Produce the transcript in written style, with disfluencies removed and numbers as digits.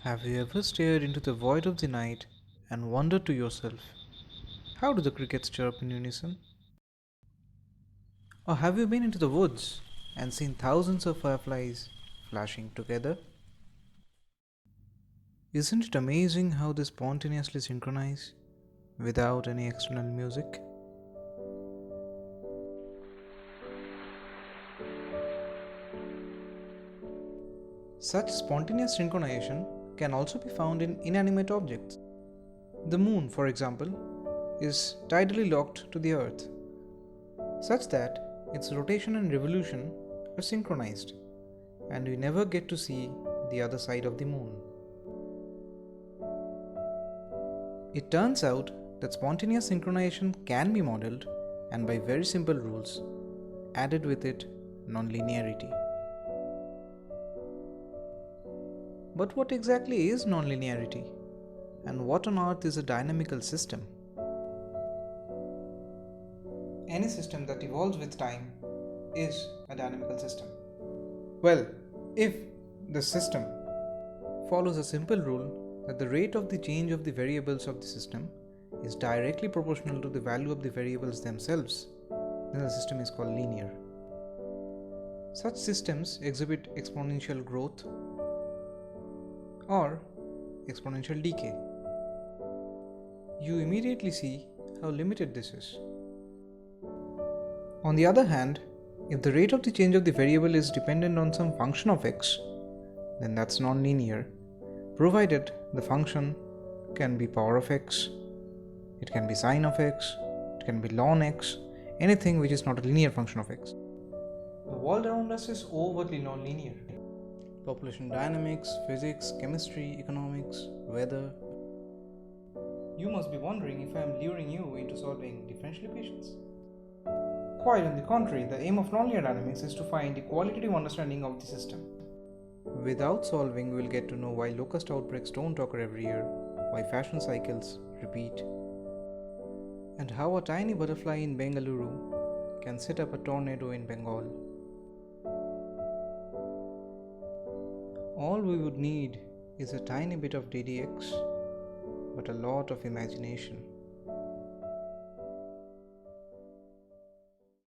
Have you ever stared into the void of the night and wondered to yourself, how do the crickets chirp in unison? Or have you been into the woods and seen thousands of fireflies flashing together? Isn't it amazing how they spontaneously synchronize without any external music? Such spontaneous synchronization can also be found in inanimate objects. The moon, for example, is tidally locked to the earth, such that its rotation and revolution are synchronized, and we never get to see the other side of the moon. It turns out that spontaneous synchronization can be modeled, and by very simple rules, added with it nonlinearity. But what exactly is nonlinearity? And what on earth is a dynamical system? Any system that evolves with time is a dynamical system. Well, if the system follows a simple rule that the rate of the change of the variables of the system is directly proportional to the value of the variables themselves, then the system is called linear. Such systems exhibit exponential growth or exponential decay. You immediately see how limited this is. On the other hand, if the rate of the change of the variable is dependent on some function of x, then that's nonlinear, provided the function can be power of x, it can be sine of x, it can be ln x, anything which is not a linear function of x. The world around us is overtly nonlinear. Population dynamics, physics, chemistry, economics, weather. You must be wondering if I am luring you into solving differential equations. Quite on the contrary, the aim of nonlinear dynamics is to find a qualitative understanding of the system. Without solving, we'll get to know why locust outbreaks don't occur every year, why fashion cycles repeat, and how a tiny butterfly in Bengaluru can set up a tornado in Bengal. All we would need is a tiny bit of DDX, but a lot of imagination.